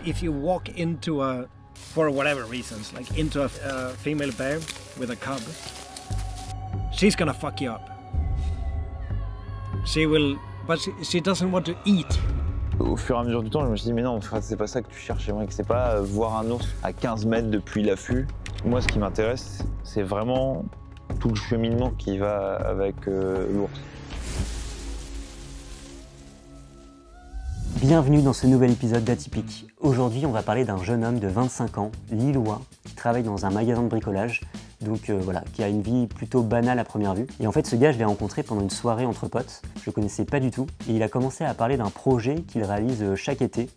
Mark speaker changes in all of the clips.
Speaker 1: if you walk into a, for whatever reasons, like into a female bear with a cub, she's gonna fuck you up. She will, but she doesn't want to eat.
Speaker 2: Au fur et à mesure du temps, je me suis dit mais non, c'est pas ça que tu cherches, Emric, c'est pas voir un ours à 15 mètres depuis l'affût. Moi, ce qui m'intéresse, c'est vraiment tout le cheminement qui va avec l'ours.
Speaker 3: Bienvenue dans ce nouvel épisode d'Atypique. Aujourd'hui, on va parler d'un jeune homme de 25 ans, lillois, qui travaille dans un magasin de bricolage, donc voilà, qui a une vie plutôt banale à première vue. Et en fait, ce gars, je l'ai rencontré pendant une soirée entre potes, je le connaissais pas du tout, et il a commencé à parler d'un projet qu'il réalise chaque été,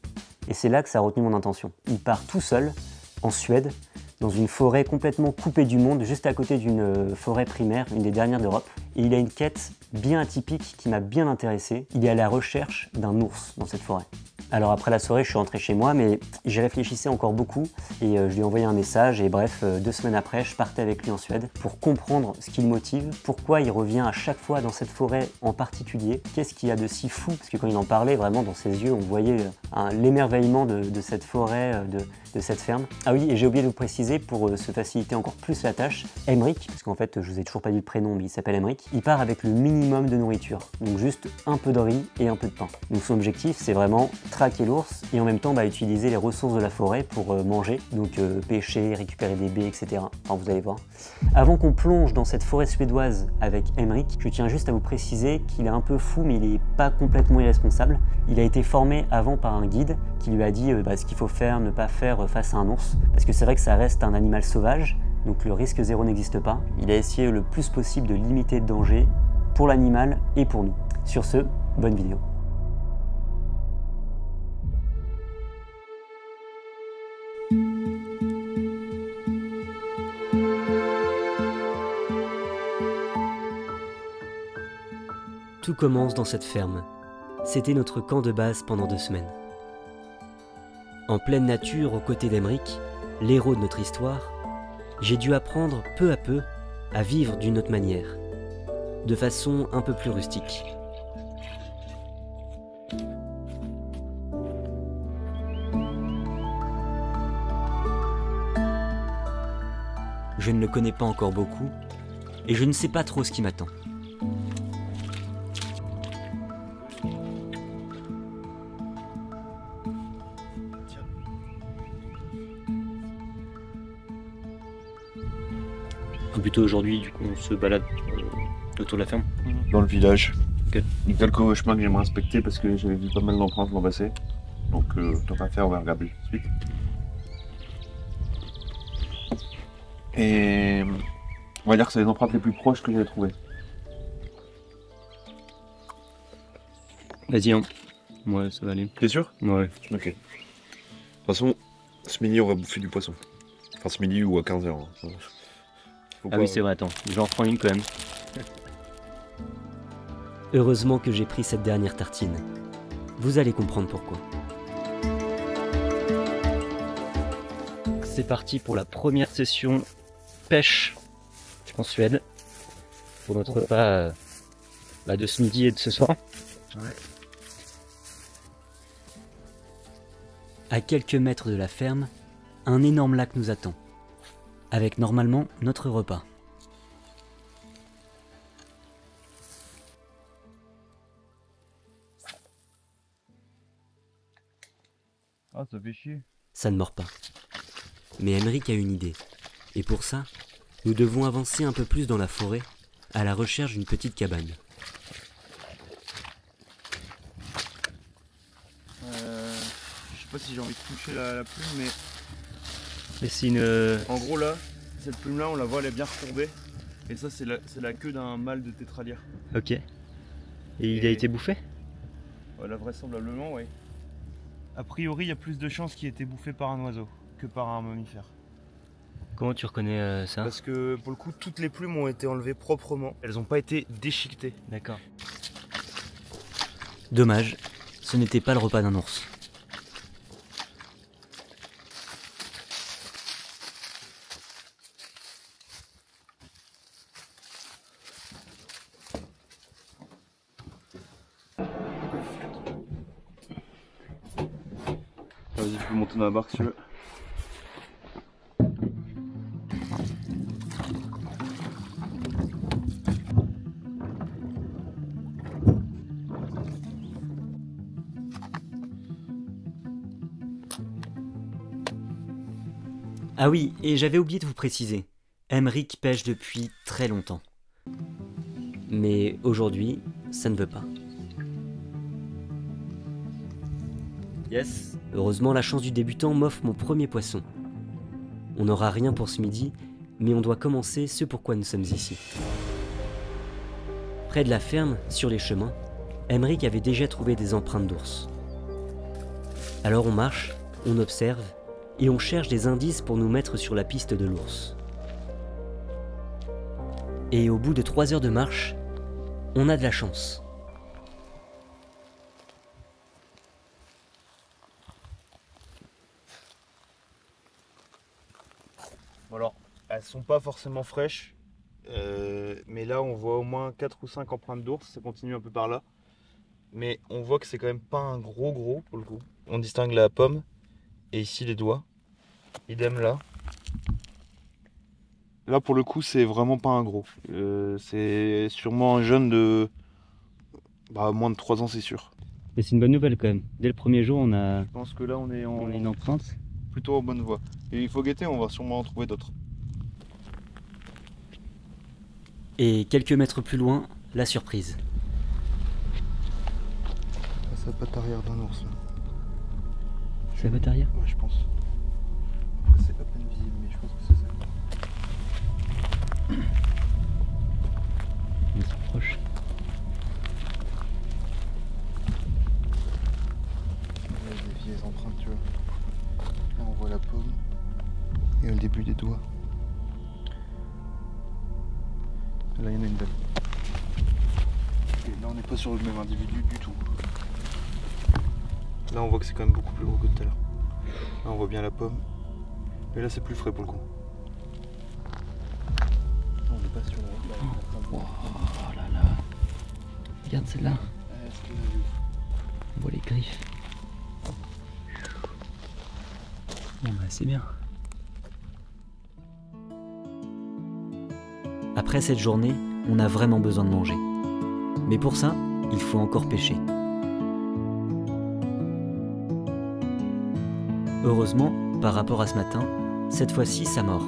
Speaker 3: et c'est là que ça a retenu mon attention. Il part tout seul, en Suède, dans une forêt complètement coupée du monde, juste à côté d'une forêt primaire, une des dernières d'Europe. Et il a une quête bien atypique qui m'a bien intéressé. Il est à la recherche d'un ours dans cette forêt. Alors après la soirée, je suis rentré chez moi, mais j'y réfléchissais encore beaucoup et je lui ai envoyé un message et bref, 2 semaines après, je partais avec lui en Suède pour comprendre ce qui le motive, pourquoi il revient à chaque fois dans cette forêt en particulier, qu'est-ce qu'il y a de si fou, parce que quand il en parlait, vraiment dans ses yeux, on voyait l'émerveillement de cette forêt, de cette ferme. Ah oui, et j'ai oublié de vous préciser, pour se faciliter encore plus la tâche, Emric, parce qu'en fait, je vous ai toujours pas dit le prénom, mais il s'appelle Emric, il part avec le minimum de nourriture, donc juste un peu de riz et un peu de pain. Donc son objectif, c'est vraiment traquer l'ours et en même temps utiliser les ressources de la forêt pour manger, donc pêcher, récupérer des baies, etc. Enfin, vous allez voir. Avant qu'on plonge dans cette forêt suédoise avec Emric, je tiens juste à vous préciser qu'il est un peu fou, mais il n'est pas complètement irresponsable. Il a été formé avant par un guide qui lui a dit ce qu'il faut faire, ne pas faire face à un ours, parce que c'est vrai que ça reste un animal sauvage, donc le risque zéro n'existe pas. Il a essayé le plus possible de limiter le danger pour l'animal et pour nous. Sur ce, bonne vidéo. Tout commence dans cette ferme. C'était notre camp de base pendant 2 semaines. En pleine nature, aux côtés d'Emric, l'héros de notre histoire, j'ai dû apprendre peu à peu à vivre d'une autre manière, de façon un peu plus rustique. Je ne le connais pas encore beaucoup et je ne sais pas trop ce qui m'attend.
Speaker 4: Plutôt aujourd'hui, du coup, on se balade autour de la ferme.
Speaker 5: Dans le village.
Speaker 4: Okay.
Speaker 5: Il y a quelques chemins que j'aimerais inspecter parce que j'avais vu pas mal d'empreintes l'an passé. Donc, tant qu'à faire, on va regarder tout de suite. Et on va dire que c'est les empreintes les plus proches que j'ai trouvées.
Speaker 4: Vas-y, hein. Ouais, ça va aller.
Speaker 5: T'es sûr?
Speaker 4: Ouais.
Speaker 5: Ok. De toute façon, ce midi, on va bouffer du poisson. Enfin, ce midi ou à 15h. Hein.
Speaker 4: Ah oui, c'est vrai, attends, j'en reprends une quand même.
Speaker 3: Heureusement que j'ai pris cette dernière tartine. Vous allez comprendre pourquoi.
Speaker 4: C'est parti pour la première session pêche en Suède. Pour notre repas de ce midi et de ce soir.
Speaker 1: Ouais.
Speaker 3: À quelques mètres de la ferme, un énorme lac nous attend, avec normalement notre repas.
Speaker 5: Ah, ça fait chier.
Speaker 3: Ça ne mord pas. Mais Emric a une idée. Et pour ça, nous devons avancer un peu plus dans la forêt, à la recherche d'une petite cabane.
Speaker 5: Je sais pas si j'ai envie de toucher la plume,
Speaker 4: Mais c'est une...
Speaker 5: en gros là, cette plume là, on la voit, elle est bien recourbée. Et ça, c'est la queue d'un mâle de tétralière.
Speaker 4: Ok. Et il a été bouffé?
Speaker 5: Là, vraisemblablement, oui. A priori, il y a plus de chances qu'il ait été bouffé par un oiseau que par un mammifère.
Speaker 4: Comment tu reconnais ça?
Speaker 5: Parce que pour le coup, toutes les plumes ont été enlevées proprement. Elles n'ont pas été déchiquetées.
Speaker 4: D'accord.
Speaker 3: Dommage, ce n'était pas le repas d'un ours.
Speaker 5: Vas-y, tu peux monter dans la barque si tu veux.
Speaker 3: Ah oui, et j'avais oublié de vous préciser, Emeric pêche depuis très longtemps. Mais aujourd'hui, ça ne veut pas.
Speaker 4: Yes.
Speaker 3: Heureusement, la chance du débutant m'offre mon premier poisson. On n'aura rien pour ce midi, mais on doit commencer ce pourquoi nous sommes ici. Près de la ferme, sur les chemins, Emeric avait déjà trouvé des empreintes d'ours. Alors on marche, on observe, et on cherche des indices pour nous mettre sur la piste de l'ours. Et au bout de 3 heures de marche, on a de la chance.
Speaker 5: Bon alors, elles sont pas forcément fraîches, mais là on voit au moins 4 ou 5 empreintes d'ours, ça continue un peu par là. Mais on voit que c'est quand même pas un gros pour le coup. On distingue la pomme et ici les doigts. Idem là. Là pour le coup c'est vraiment pas un gros. C'est sûrement un jeune de moins de 3 ans c'est sûr.
Speaker 4: Mais c'est une bonne nouvelle quand même. Dès le premier jour, on a
Speaker 5: Je pense que là on est
Speaker 4: une empreinte.
Speaker 5: plutôt en bonne voie. Et il faut guetter, on va sûrement en trouver d'autres.
Speaker 3: Et quelques mètres plus loin, la surprise.
Speaker 5: C'est la patte arrière d'un ours là.
Speaker 4: C'est la patte arrière?
Speaker 5: Ouais je pense. Après c'est à peine visible mais je pense que c'est ça.
Speaker 4: On se proche.
Speaker 5: Là, des vieilles empreintes tu vois. Là on voit la pomme et le début des doigts. Là il y en a une belle. Et là on n'est pas sur le même individu du tout. Là on voit que c'est quand même beaucoup plus gros que tout à l'heure. Là on voit bien la pomme. Mais là c'est plus frais pour le coup. On n'est pas sur la
Speaker 4: Oh là là. Regarde celle-là. On voit les griffes. Bon bah c'est bien.
Speaker 3: Après cette journée, on a vraiment besoin de manger. Mais pour ça, il faut encore pêcher. Heureusement, par rapport à ce matin, cette fois-ci ça mord.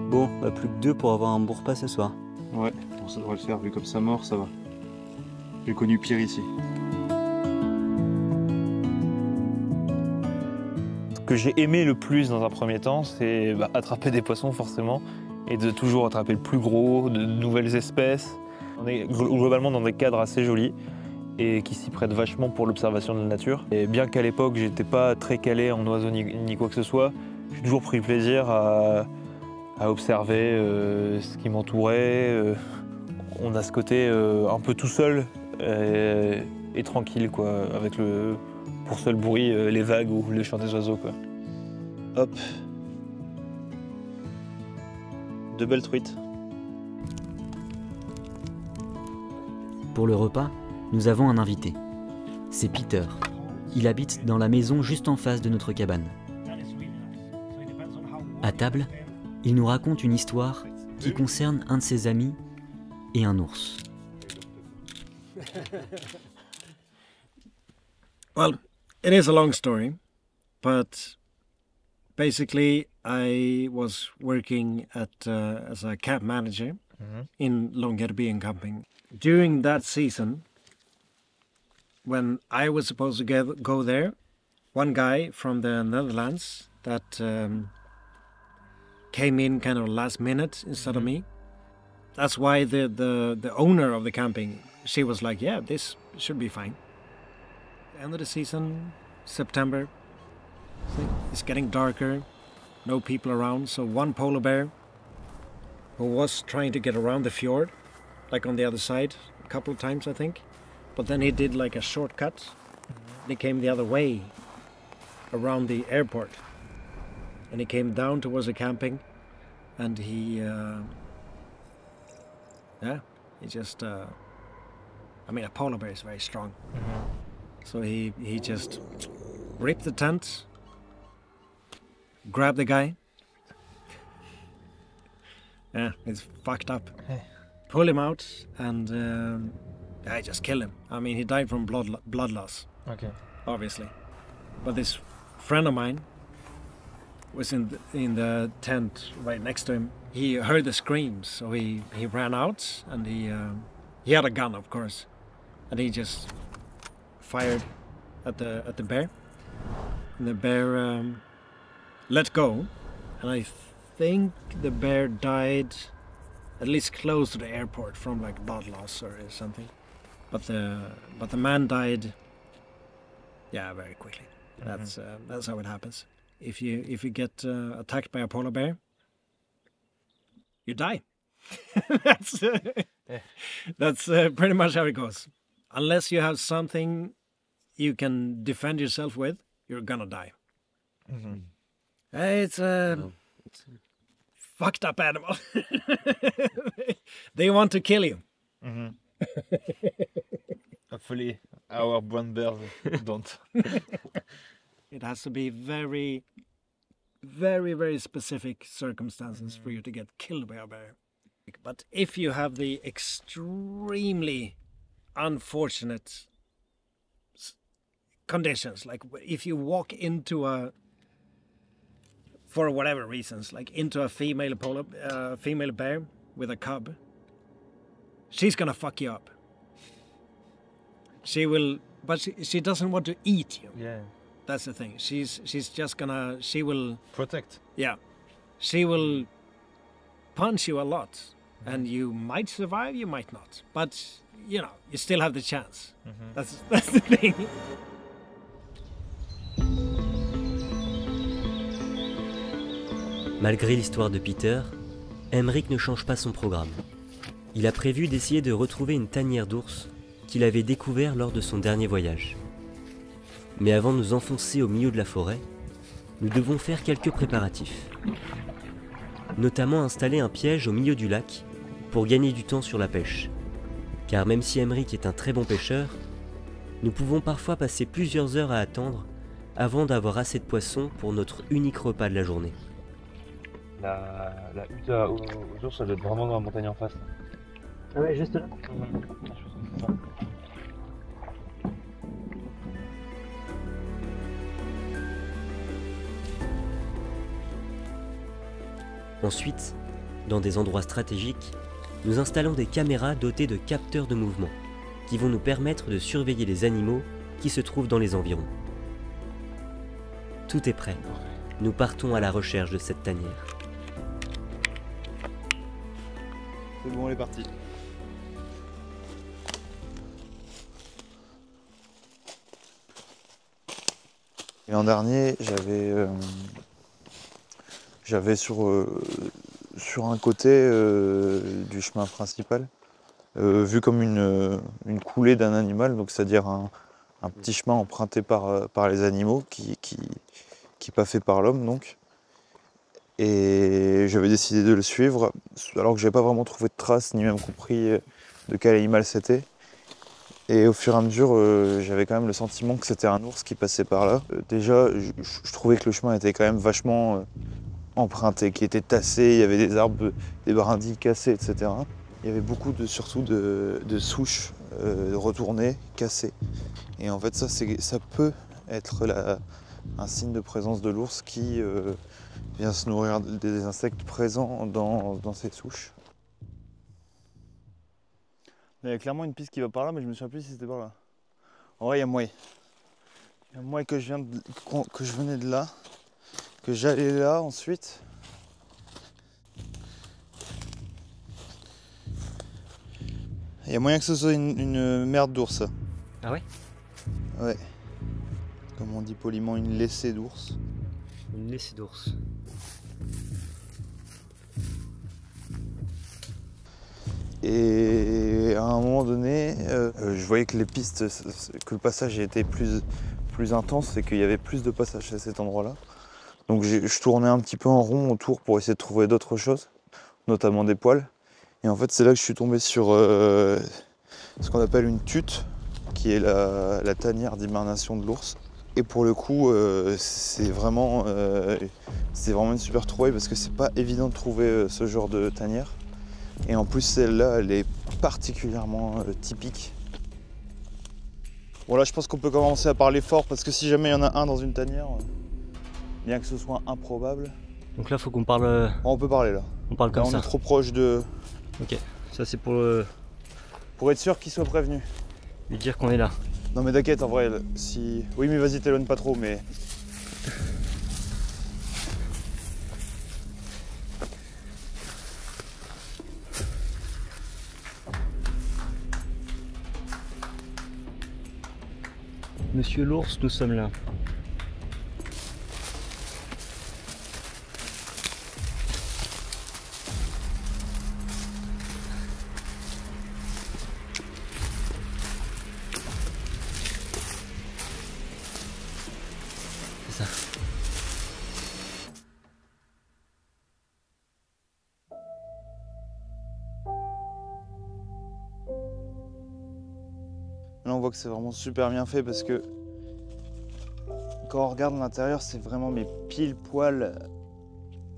Speaker 3: Bon, plus que 2 pour avoir un bon repas ce soir.
Speaker 5: Ouais, bon, ça devrait le faire, vu comme ça mort, ça va. J'ai connu pire ici.
Speaker 2: Ce que j'ai aimé le plus dans un premier temps, c'est attraper des poissons forcément, et de toujours attraper le plus gros, de nouvelles espèces. On est globalement dans des cadres assez jolis et qui s'y prêtent vachement pour l'observation de la nature. Et bien qu'à l'époque, j'étais pas très calé en oiseaux ni quoi que ce soit, j'ai toujours pris plaisir à observer ce qui m'entourait. On a ce côté un peu tout seul et tranquille, quoi, avec pour seul bruit les vagues ou le chant des oiseaux, quoi. Hop. 2 belles truites.
Speaker 3: Pour le repas, nous avons un invité. C'est Peter. Il habite dans la maison juste en face de notre cabane. À table, il nous raconte une histoire qui concerne un de ses amis et un ours.
Speaker 1: Well, it is a long story, but basically I was working as a camp manager in Longyearbyen camping. During that season, when I was supposed to go there, one guy from the Netherlands that came in kind of last minute instead of me. That's why the owner of the camping, she was like, yeah, this should be fine. End of the season, September, it's getting darker, no people around, so one polar bear who was trying to get around the fjord, like on the other side, a couple of times I think, but then he did like a shortcut. He came the other way around the airport, and he came down towards the camping, and he He just, I mean, a polar bear is very strong. So he just ripped the tent, grabbed the guy. Yeah, it's fucked up. Pull him out and I just killed him. I mean, he died from blood loss,
Speaker 6: Ok.
Speaker 1: obviously. But this friend of mine was in the tent right next to him. He heard the screams, so he ran out and he had a gun, of course, and he just fired at the bear. And the bear let go, and I think the bear died at least close to the airport from like blood loss or something. But the man died, yeah, very quickly. That's how it happens. If you get attacked by a polar bear, you die. That's pretty much how it goes. Unless you have something you can defend yourself with, you're gonna die. It's a fucked up animal. They want to kill you.
Speaker 5: Hopefully our brown bears don't.
Speaker 1: It has to be very, very, very specific circumstances for you to get killed by a bear. But if you have the extremely unfortunate conditions, like if you walk into for whatever reasons, like into a female bear with a cub, she's gonna fuck you up. She will, but she doesn't want to eat you.
Speaker 6: Yeah.
Speaker 1: That's the thing. She's just gonna, she will,
Speaker 5: Protect.
Speaker 1: yeah, she will punch you a lot, and you might survive, you might not, but you know, you still have the chance. That's the thing.
Speaker 3: Malgré l'histoire de Peter, Emmerich ne change pas son programme. Il a prévu d'essayer de retrouver une tanière d'ours qu'il avait découvert lors de son dernier voyage. Mais avant de nous enfoncer au milieu de la forêt, nous devons faire quelques préparatifs. Notamment installer un piège au milieu du lac pour gagner du temps sur la pêche. Car même si Emmerich est un très bon pêcheur, nous pouvons parfois passer plusieurs heures à attendre avant d'avoir assez de poissons pour notre unique repas de la journée.
Speaker 6: La hutte aux ours, ça doit être vraiment dans la montagne en face.
Speaker 3: Ah ouais, juste là. Ensuite, dans des endroits stratégiques, nous installons des caméras dotées de capteurs de mouvement qui vont nous permettre de surveiller les animaux qui se trouvent dans les environs. Tout est prêt. Nous partons à la recherche de cette tanière.
Speaker 5: C'est bon, on est parti.
Speaker 2: Et l'an dernier, j'avais sur un côté du chemin principal, vu comme une coulée d'un animal, donc c'est-à-dire un petit chemin emprunté par les animaux, qui pas fait par l'homme donc. Et j'avais décidé de le suivre, alors que j'avais pas vraiment trouvé de traces, ni même compris de quel animal c'était. Et au fur et à mesure, j'avais quand même le sentiment que c'était un ours qui passait par là. Déjà, je trouvais que le chemin était quand même vachement emprunté, qui était tassé, il y avait des arbres, des brindilles cassées, etc. Il y avait beaucoup surtout de souches retournées, cassées. Et en fait, ça peut être un signe de présence de l'ours qui vient se nourrir des insectes présents dans ces souches.
Speaker 5: Il y a clairement une piste qui va par là, mais je me souviens plus si c'était par là. En vrai, il y a moyen. Il y a moyen que je venais de là, que j'allais là ensuite. Il y a moyen que ce soit une merde d'ours.
Speaker 3: Ah ouais?
Speaker 5: Ouais. Comme on dit poliment, une laissée d'ours.
Speaker 3: Une laissée d'ours.
Speaker 2: Et à un moment donné, je voyais que les pistes, que le passage était plus intense et qu'il y avait plus de passages à cet endroit-là. Donc je tournais un petit peu en rond autour pour essayer de trouver d'autres choses, notamment des poils.
Speaker 5: Et en fait, c'est là que je suis tombé sur ce qu'on appelle une tute, qui est la tanière d'hibernation de l'ours. Et pour le coup, c'est vraiment une super trouvaille parce que c'est pas évident de trouver ce genre de tanière. Et en plus, celle-là, elle est particulièrement typique. Bon, là, je pense qu'on peut commencer à parler fort parce que si jamais il y en a un dans une tanière, bien que ce soit improbable.
Speaker 4: Donc là, faut qu'on parle.
Speaker 5: On peut parler là.
Speaker 4: On parle comme
Speaker 5: Là, on
Speaker 4: ça.
Speaker 5: est trop proche de.
Speaker 4: Ok. Ça, c'est pour
Speaker 5: Pour être sûr qu'il soit prévenu.
Speaker 4: lui dire qu'on est là.
Speaker 5: Non, mais t'inquiète, en vrai, si. Oui, mais vas-y, t'éloigne pas trop, mais.
Speaker 4: Monsieur l'ours, nous sommes là. C'est ça.
Speaker 5: Là, on voit que c'est vraiment super bien fait parce que quand on regarde l'intérieur, c'est vraiment mais pile poil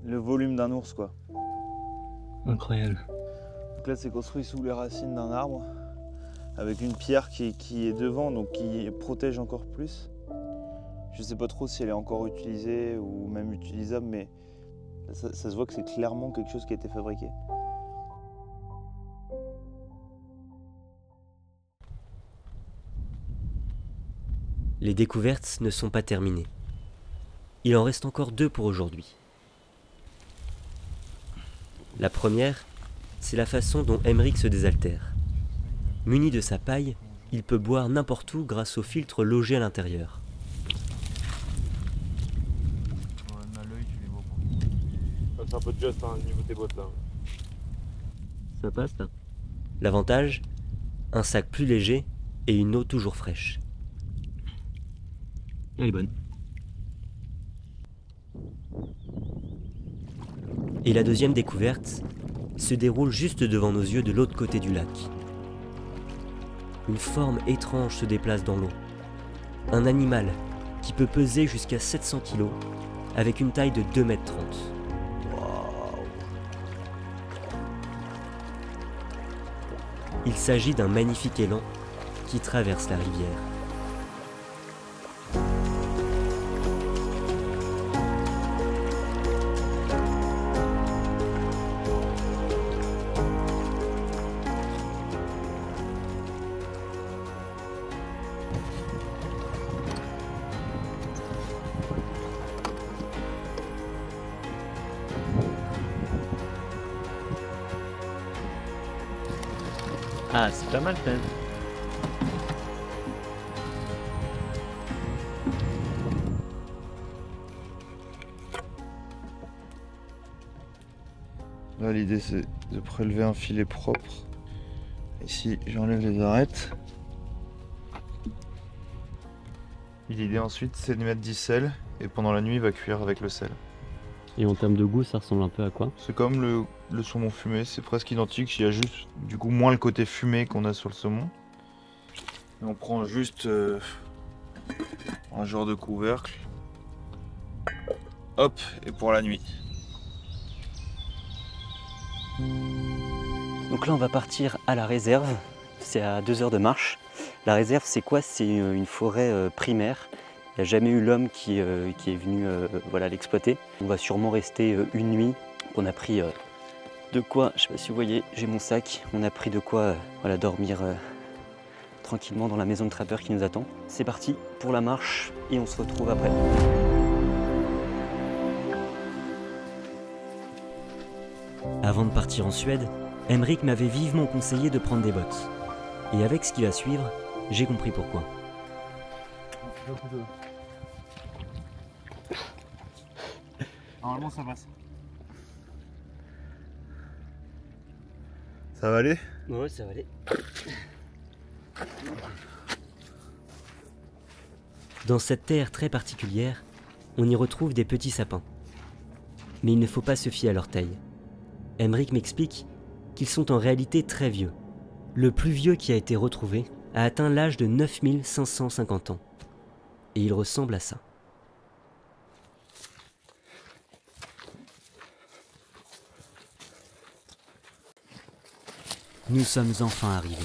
Speaker 5: le volume d'un ours, quoi.
Speaker 4: Incroyable.
Speaker 5: Donc là, c'est construit sous les racines d'un arbre avec une pierre qui est devant, donc qui protège encore plus. Je sais pas trop si elle est encore utilisée ou même utilisable, mais ça se voit que c'est clairement quelque chose qui a été fabriqué.
Speaker 3: Les découvertes ne sont pas terminées. Il en reste encore 2 pour aujourd'hui. La première, c'est la façon dont Emmerich se désaltère. Muni de sa paille, il peut boire n'importe où grâce au filtre logé à l'intérieur.
Speaker 6: C'est un peu de just, hein, au niveau de tes bottes là.
Speaker 4: Ça passe là.
Speaker 3: L'avantage, un sac plus léger et une eau toujours fraîche.
Speaker 4: Elle est bonne.
Speaker 3: Et la deuxième découverte se déroule juste devant nos yeux de l'autre côté du lac. Une forme étrange se déplace dans l'eau. Un animal qui peut peser jusqu'à 700 kg avec une taille de 2,30 m. Il s'agit d'un magnifique élan qui traverse la rivière.
Speaker 4: Ah, c'est pas mal quand même.
Speaker 5: Là, l'idée, c'est de prélever un filet propre. Ici, j'enlève les arêtes. Et l'idée ensuite, c'est de mettre du sel. Et pendant la nuit, il va cuire avec le sel.
Speaker 4: Et en termes de goût, ça ressemble un peu à quoi?
Speaker 5: C'est comme le saumon fumé, c'est presque identique. Il y a juste, du coup, moins le côté fumé qu'on a sur le saumon. Et on prend juste un genre de couvercle. Hop, et pour la nuit.
Speaker 3: Donc là, on va partir à la réserve. C'est à 2 heures de marche. La réserve, c'est quoi? C'est une forêt primaire. Il n'y a jamais eu l'homme qui est venu voilà, l'exploiter. On va sûrement rester une nuit. On a pris de quoi, je ne sais pas si vous voyez, j'ai mon sac. On a pris de quoi voilà, dormir tranquillement dans la maison de trappeur qui nous attend. C'est parti pour la marche et on se retrouve après. Avant de partir en Suède, Emmerich m'avait vivement conseillé de prendre des bottes. Et avec ce qui va suivre, j'ai compris pourquoi.
Speaker 5: Normalement, ça passe. Ça va aller?
Speaker 3: Ouais, ça va aller. Dans cette terre très particulière, on y retrouve des petits sapins. Mais il ne faut pas se fier à leur taille. Emmerich m'explique qu'ils sont en réalité très vieux. Le plus vieux qui a été retrouvé a atteint l'âge de 9550 ans. Et il ressemble à ça. Nous sommes enfin arrivés.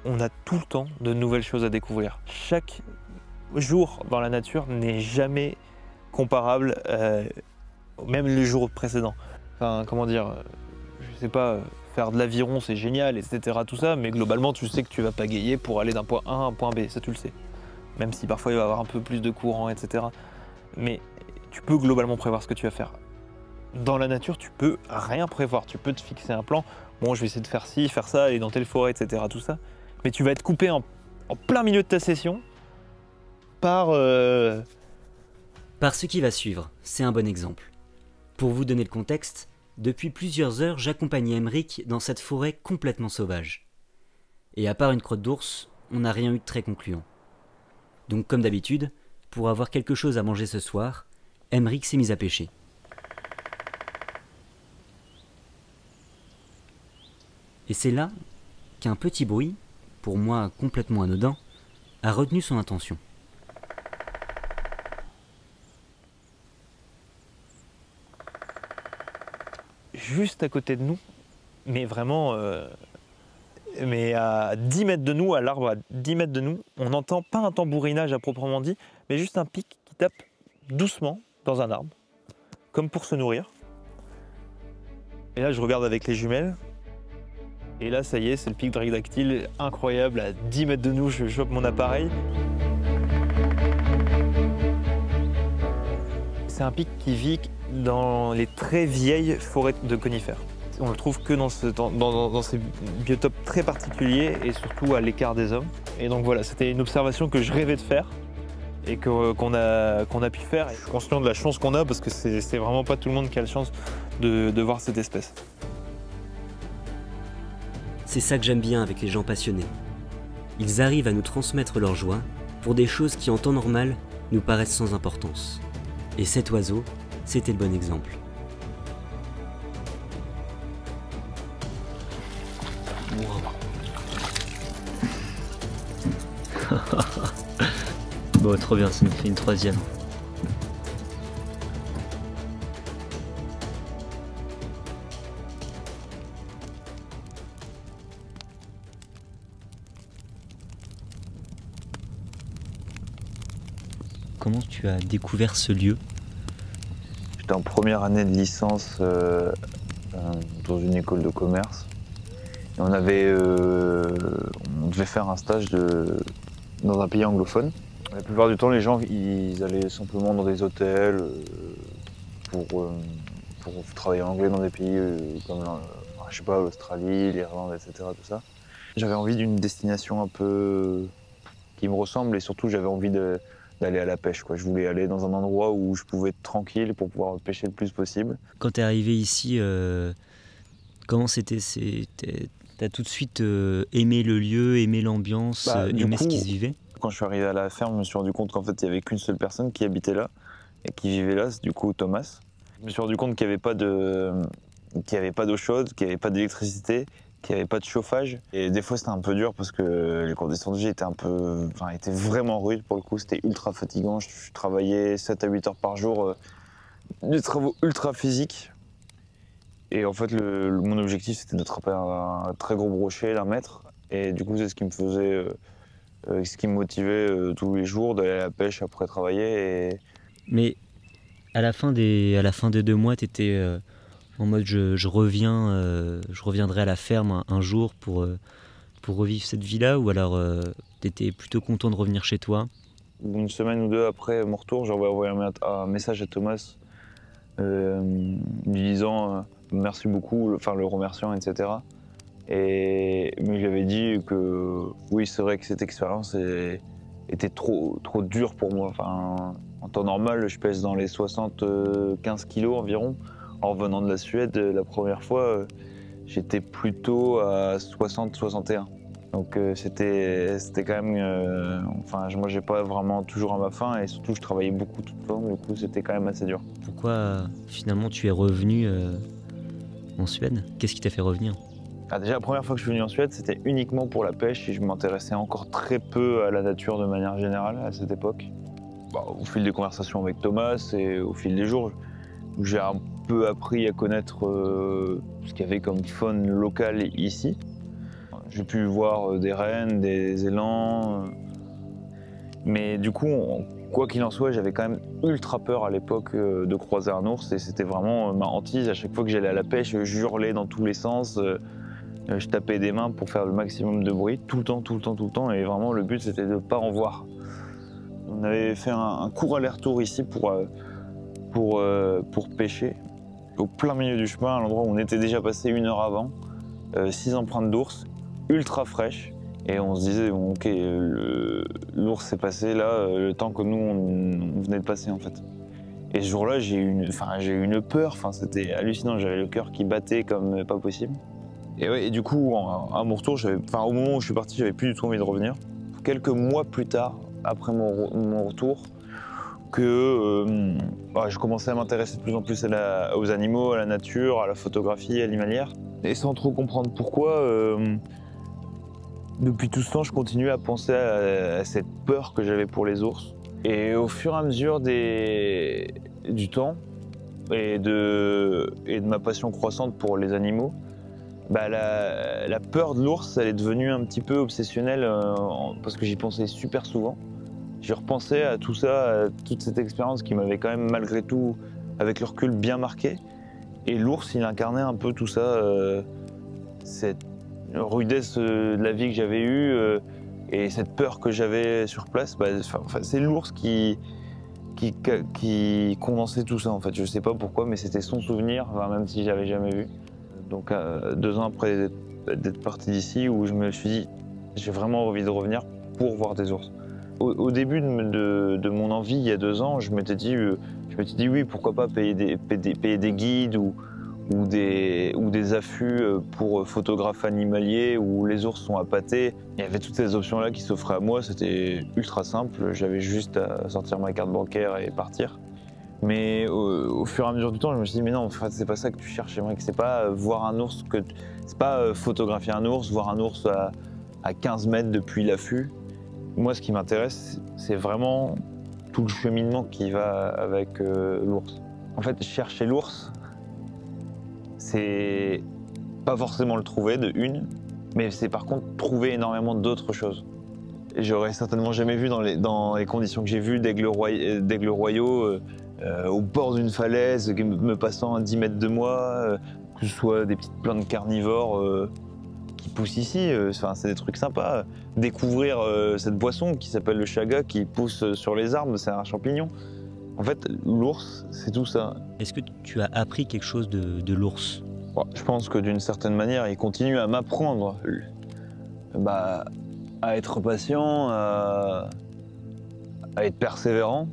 Speaker 2: On a tout le temps de nouvelles choses à découvrir. Chaque jour dans la nature n'est jamais comparable, même les jours précédents. Enfin, comment dire, je sais pas, faire de l'aviron c'est génial, etc. tout ça, mais globalement tu sais que tu vas pagayer pour aller d'un point A à un point B, ça tu le sais. Même si parfois il va y avoir un peu plus de courant, etc. Mais tu peux globalement prévoir ce que tu vas faire. Dans la nature, tu peux rien prévoir, tu peux te fixer un plan. Bon, je vais essayer de faire ci, faire ça, aller dans telle forêt, etc. tout ça. Mais tu vas être coupé en plein milieu de ta session par
Speaker 3: ce qui va suivre, c'est un bon exemple. Pour vous donner le contexte, depuis plusieurs heures, j'accompagnais Aymeric dans cette forêt complètement sauvage. Et à part une crotte d'ours, on n'a rien eu de très concluant. Donc comme d'habitude, pour avoir quelque chose à manger ce soir, Aymeric s'est mis à pêcher. Et c'est là qu'un petit bruit, pour moi complètement anodin, a retenu son attention.
Speaker 2: juste à côté de nous, mais vraiment mais à 10 mètres de nous, à l'arbre à 10 mètres de nous, on n'entend pas un tambourinage à proprement dit, mais juste un pic qui tape doucement dans un arbre, comme pour se nourrir. Et là, je regarde avec les jumelles. Et là, ça y est, c'est le pic brachydactyle incroyable. À 10 mètres de nous, je chope mon appareil. C'est un pic qui vit dans les très vieilles forêts de conifères. On le trouve que dans ces biotopes très particuliers et surtout à l'écart des hommes. Et donc voilà, c'était une observation que je rêvais de faire et qu'on a pu faire. Je suis conscient de la chance qu'on a parce que c'est vraiment pas tout le monde qui a la chance de voir cette espèce.
Speaker 3: C'est ça que j'aime bien avec les gens passionnés. Ils arrivent à nous transmettre leur joie pour des choses qui en temps normal nous paraissent sans importance. Et cet oiseau, c'était le bon exemple.
Speaker 4: Bon, trop bien, ça nous fait une troisième. Comment tu as découvert ce lieu?
Speaker 2: J'étais en première année de licence dans une école de commerce. Et on devait faire un stage dans un pays anglophone. La plupart du temps, les gens ils allaient simplement dans des hôtels pour travailler en anglais dans des pays comme je sais pas, l'Australie, l'Irlande, etc. Tout ça. J'avais envie d'une destination un peu qui me ressemble et surtout j'avais envie d'aller à la pêche, quoi. Je voulais aller dans un endroit où je pouvais être tranquille pour pouvoir pêcher le plus possible.
Speaker 3: Quand tu es arrivé ici, comment c'était? T'as tout de suite aimé le lieu, aimé l'ambiance, aimé ce qui se vivait?
Speaker 2: Quand je suis arrivé à la ferme, je me suis rendu compte qu'en fait, il n'y avait qu'une seule personne qui habitait là et qui vivait là, c'est du coup Thomas. Je me suis rendu compte qu'il n'y avait pas d'eau chaude, qu'il n'y avait pas d'électricité, qu'il n'y avait pas de chauffage. Et des fois, c'était un peu dur parce que les conditions de vie étaient étaient vraiment rudes pour le coup. C'était ultra fatigant. Je travaillais 7 à 8 heures par jour, des travaux ultra physiques. Et en fait, mon objectif, c'était d'attraper un très gros brochet d'1 mètre. Et du coup, c'est ce qui me faisait, ce qui me motivait tous les jours d'aller à la pêche après travailler.
Speaker 3: Mais à la fin des 2 mois, tu étais en mode je reviendrai à la ferme un jour pour revivre cette vie-là, ou alors tu étais plutôt content de revenir chez toi?
Speaker 2: Une semaine ou 2 après mon retour, j'ai envoyé un message à Thomas lui disant merci beaucoup, enfin le remerciant, etc. Mais je lui avais dit que oui, c'est vrai que cette expérience était trop dure pour moi. Enfin, en temps normal, je pèse dans les 75 kilos environ. En revenant de la Suède, la première fois, j'étais plutôt à 60-61. Donc c'était quand même... enfin, moi j'ai pas vraiment toujours à ma faim et surtout je travaillais beaucoup tout le temps, du coup c'était quand même assez dur.
Speaker 4: Pourquoi finalement tu es revenu en Suède? Qu'est-ce qui t'a fait revenir?
Speaker 2: Déjà la première fois que je suis venu en Suède, c'était uniquement pour la pêche et je m'intéressais encore très peu à la nature de manière générale à cette époque. Au fil des conversations avec Thomas et au fil des jours, j'ai un peu appris à connaître ce qu'il y avait comme faune locale ici. J'ai pu voir des rennes, des élans, mais du coup, quoi qu'il en soit, j'avais quand même ultra peur à l'époque de croiser un ours et c'était vraiment ma hantise. À chaque fois que j'allais à la pêche, je hurlais dans tous les sens, je tapais des mains pour faire le maximum de bruit, tout le temps, et vraiment le but c'était de ne pas en voir. On avait fait un court aller-retour ici pour pêcher, au plein milieu du chemin, à l'endroit où on était déjà passé 1 heure avant, 6 empreintes d'ours, ultra fraîches, et on se disait bon, ok, l'ours s'est passé là, le temps que nous on venait de passer en fait. Et ce jour-là j'ai eu une peur, c'était hallucinant, j'avais le cœur qui battait comme pas possible. Et, ouais, et du coup à mon retour, au moment où je suis parti, j'avais plus du tout envie de revenir. Quelques mois plus tard, après mon retour, que je commençais à m'intéresser de plus en plus aux animaux, à la nature, à la photographie, à l'animalière. Et sans trop comprendre pourquoi, depuis tout ce temps, je continuais à penser à cette peur que j'avais pour les ours. Et au fur et à mesure du temps et de ma passion croissante pour les animaux, la peur de l'ours, elle est devenue un petit peu obsessionnelle parce que j'y pensais super souvent. J'y repensais à tout ça, à toute cette expérience qui m'avait quand même malgré tout, avec le recul, bien marqué. Et l'ours, il incarnait un peu tout ça, cette rudesse de la vie que j'avais eue et cette peur que j'avais sur place. C'est l'ours qui condensait tout ça en fait. Je sais pas pourquoi, mais c'était son souvenir, même si je l'avais jamais vu. Donc 2 ans après d'être parti d'ici, où je me suis dit, j'ai vraiment envie de revenir pour voir des ours. Au début de mon envie, il y a 2 ans, je m'étais dit oui, pourquoi pas payer des guides ou des affûts pour photographes animaliers où les ours sont appâtés. Il y avait toutes ces options-là qui s'offraient à moi, c'était ultra simple, j'avais juste à sortir ma carte bancaire et partir. Mais au fur et à mesure du temps, je me suis dit mais non, en fait, c'est pas ça que tu cherches, c'est pas voir un ours, c'est pas photographier un ours, voir un ours à 15 mètres depuis l'affût. Moi, ce qui m'intéresse, c'est vraiment tout le cheminement qui va avec l'ours. En fait, chercher l'ours, c'est pas forcément le trouver de une, mais c'est par contre trouver énormément d'autres choses. Et j'aurais certainement jamais vu dans les conditions que j'ai vues d'aigles royaux au bord d'une falaise, me passant à 10 mètres de moi, que ce soit des petites plantes carnivores qui poussent ici, c'est des trucs sympas. Découvrir cette boisson qui s'appelle le chaga qui pousse sur les arbres, c'est un champignon. En fait, l'ours, c'est tout ça.
Speaker 4: Est-ce que tu as appris quelque chose de l'ours?
Speaker 2: Je pense que d'une certaine manière, il continue à m'apprendre à être patient, à être persévérant.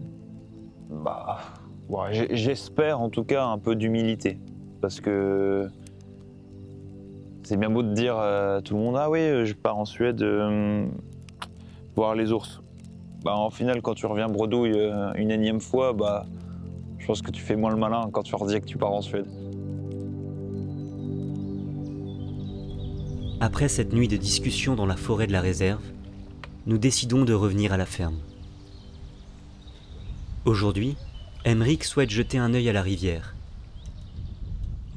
Speaker 2: J'espère en tout cas un peu d'humilité. Parce que c'est bien beau de dire à tout le monde « Ah oui, je pars en Suède voir les ours ». En final, quand tu reviens bredouille une énième fois, je pense que tu fais moins le malin quand tu leur dis que tu pars en Suède.
Speaker 3: Après cette nuit de discussion dans la forêt de la réserve, nous décidons de revenir à la ferme. Aujourd'hui, Emeric souhaite jeter un œil à la rivière.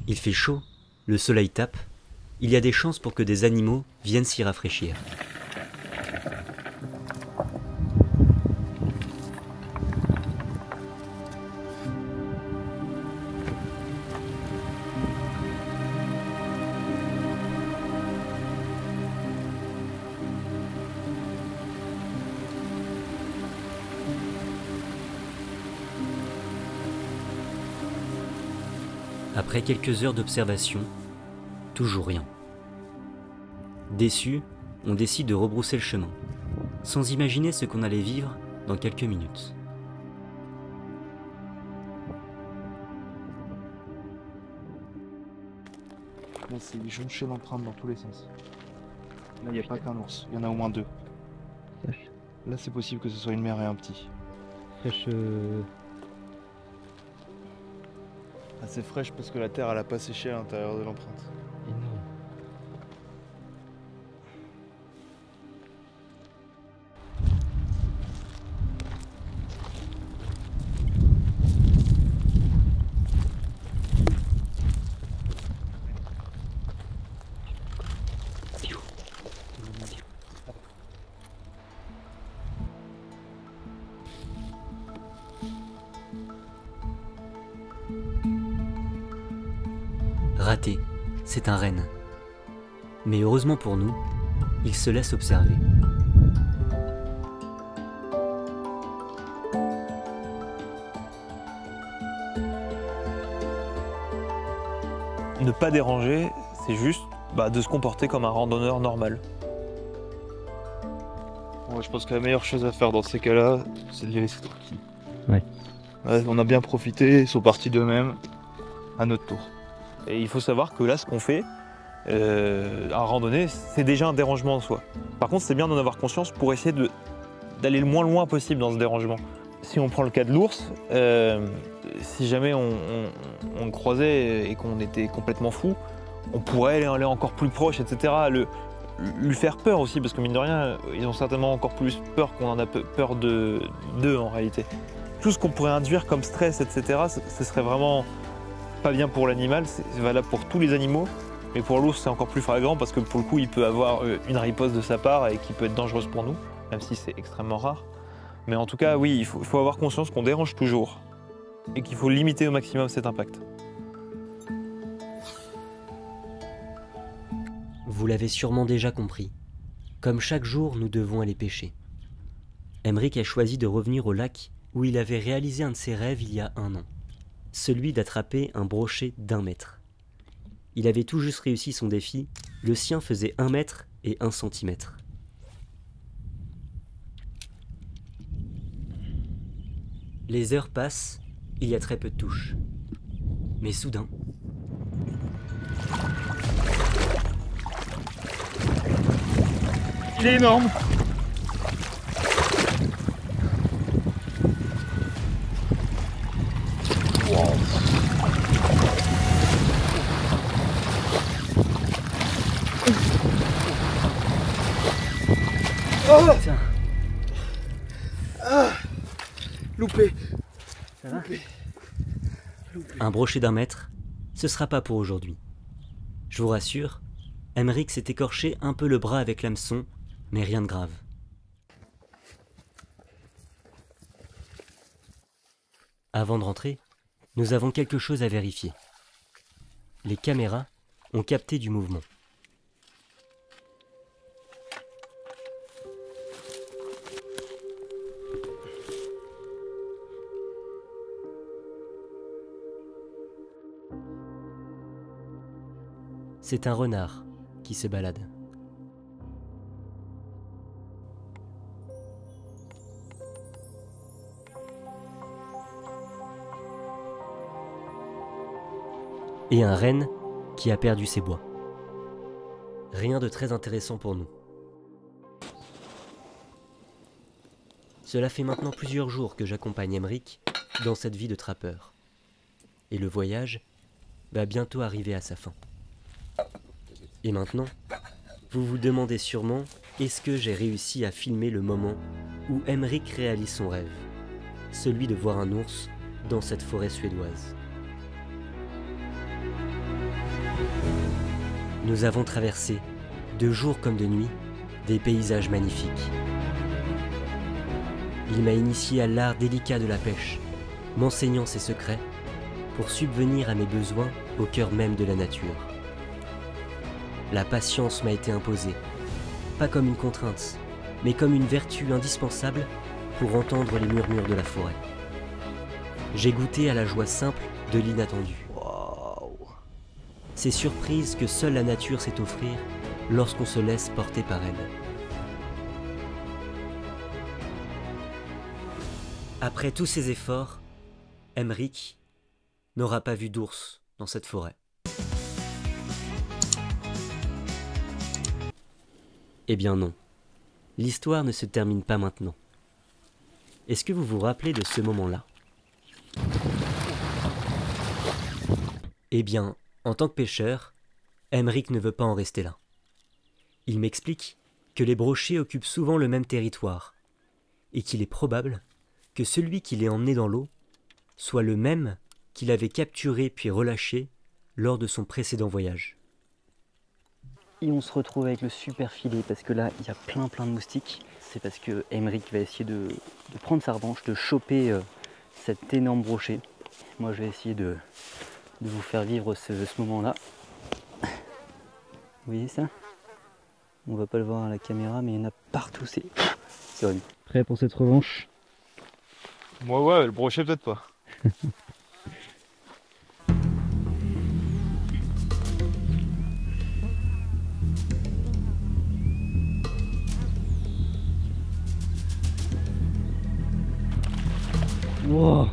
Speaker 3: Il fait chaud, le soleil tape, il y a des chances pour que des animaux viennent s'y rafraîchir. Après quelques heures d'observation, toujours rien. Déçu, on décide de rebrousser le chemin, sans imaginer ce qu'on allait vivre dans quelques minutes.
Speaker 5: Là, c'est jonché d'empreintes dans tous les sens. Là, il n'y a pas qu'un ours, il y en a au moins 2. Là, c'est possible que ce soit une mère et un petit.
Speaker 4: Fraîche.
Speaker 5: Assez fraîche parce que la terre, elle a pas séché à l'intérieur de l'empreinte.
Speaker 4: Énorme.
Speaker 3: Raté, c'est un renne. Mais heureusement pour nous, il se laisse observer.
Speaker 7: Ne pas déranger, c'est juste de se comporter comme un randonneur normal.
Speaker 5: Ouais, je pense que la meilleure chose à faire dans ces cas-là, c'est de les laisser tranquilles.
Speaker 4: Ouais.
Speaker 5: Ouais, on a bien profité, ils sont partis d'eux-mêmes, à notre tour.
Speaker 7: Et il faut savoir que là, ce qu'on fait, à randonnée, c'est déjà un dérangement en soi. Par contre, c'est bien d'en avoir conscience pour essayer d'aller le moins loin possible dans ce dérangement. Si on prend le cas de l'ours, si jamais on le croisait et qu'on était complètement fou, on pourrait aller encore plus proche, etc. Lui faire peur aussi, parce que mine de rien, ils ont certainement encore plus peur qu'on en a peur d'eux en réalité. Tout ce qu'on pourrait induire comme stress, etc., ce serait vraiment pas bien pour l'animal, c'est valable pour tous les animaux, mais pour l'ours c'est encore plus flagrant parce que pour le coup il peut avoir une riposte de sa part et qui peut être dangereuse pour nous, même si c'est extrêmement rare. Mais en tout cas oui, il faut avoir conscience qu'on dérange toujours et qu'il faut limiter au maximum cet impact.
Speaker 3: Vous l'avez sûrement déjà compris. Comme chaque jour, nous devons aller pêcher. Emeric a choisi de revenir au lac où il avait réalisé un de ses rêves il y a 1 an. Celui d'attraper un brochet d'1 mètre. Il avait tout juste réussi son défi, le sien faisait 1 mètre et 1 centimètre. Les heures passent, il y a très peu de touches. Mais soudain...
Speaker 5: Il est énorme. Oh
Speaker 3: Putain.
Speaker 5: Ah, loupé.
Speaker 3: Ça va ? Un brochet d'1 mètre, ce sera pas pour aujourd'hui. Je vous rassure, Emeric s'est écorché un peu le bras avec l'hameçon, mais rien de grave. Avant de rentrer, nous avons quelque chose à vérifier. Les caméras ont capté du mouvement. C'est un renard qui se balade. Et un renne qui a perdu ses bois. Rien de très intéressant pour nous. Cela fait maintenant plusieurs jours que j'accompagne Emeric dans cette vie de trappeur. Et le voyage va bientôt arriver à sa fin. Et maintenant, vous vous demandez sûrement, est-ce que j'ai réussi à filmer le moment où Emeric réalise son rêve, celui de voir un ours dans cette forêt suédoise. Nous avons traversé, de jour comme de nuit, des paysages magnifiques. Il m'a initié à l'art délicat de la pêche, m'enseignant ses secrets pour subvenir à mes besoins au cœur même de la nature. La patience m'a été imposée, pas comme une contrainte, mais comme une vertu indispensable pour entendre les murmures de la forêt. J'ai goûté à la joie simple de l'inattendu. Ces surprises que seule la nature sait offrir lorsqu'on se laisse porter par elle. Après tous ces efforts, Emeric n'aura pas vu d'ours dans cette forêt. Eh bien non. L'histoire ne se termine pas maintenant. Est-ce que vous vous rappelez de ce moment-là? Eh bien, en tant que pêcheur, Aymeric ne veut pas en rester là. Il m'explique que les brochets occupent souvent le même territoire et qu'il est probable que celui qui l'ait emmené dans l'eau soit le même qu'il avait capturé puis relâché lors de son précédent voyage. Et on se retrouve avec le super filet parce que là il y a plein de moustiques. C'est parce que Aymeric va essayer de prendre sa revanche, de choper cet énorme brochet. Moi je vais essayer de vous faire vivre ce moment-là. Vous voyez ça? On va pas le voir à la caméra mais il y en a partout, c'est horrible. Prêt pour cette revanche?
Speaker 5: Moi ouais, le brochet peut-être pas.
Speaker 3: Wow.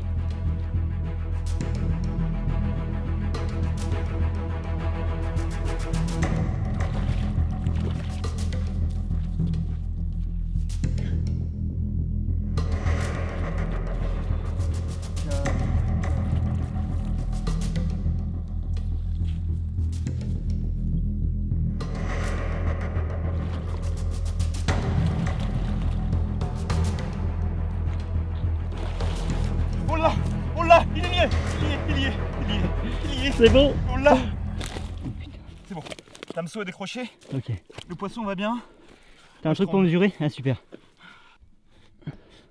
Speaker 5: On l'a, il y est,
Speaker 3: C'est bon?
Speaker 5: on l'a. C'est bon, l'hameçon est décroché,
Speaker 3: Ok.
Speaker 5: le poisson va bien.
Speaker 3: T'as un truc pour mesurer? Ah super.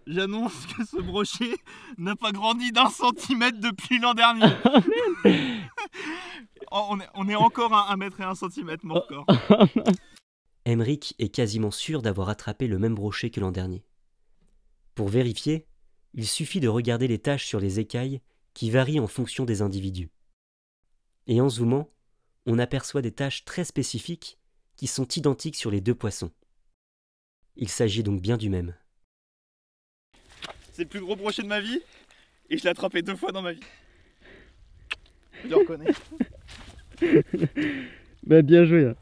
Speaker 5: J'annonce que ce brochet n'a pas grandi d'1 centimètre depuis l'an dernier. On est encore à 1 mètre et 1 centimètre, mon record.
Speaker 3: Aymeric est quasiment sûr d'avoir attrapé le même brochet que l'an dernier. Pour vérifier, il suffit de regarder les taches sur les écailles qui varient en fonction des individus. Et en zoomant, on aperçoit des taches très spécifiques qui sont identiques sur les 2 poissons. Il s'agit donc bien du même.
Speaker 5: C'est le plus gros brochet de ma vie et je l'ai attrapé 2 fois dans ma vie. Je le reconnais.
Speaker 3: Bah bien joué.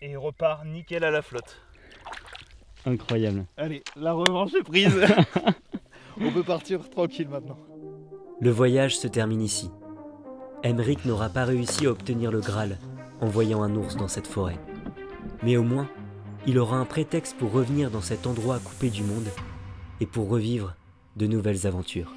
Speaker 5: Et il repart nickel à la flotte.
Speaker 3: Incroyable.
Speaker 5: Allez, la revanche est prise. On peut partir tranquille maintenant.
Speaker 3: Le voyage se termine ici. Aymeric n'aura pas réussi à obtenir le Graal en voyant un ours dans cette forêt. Mais au moins, il aura un prétexte pour revenir dans cet endroit coupé du monde et pour revivre de nouvelles aventures.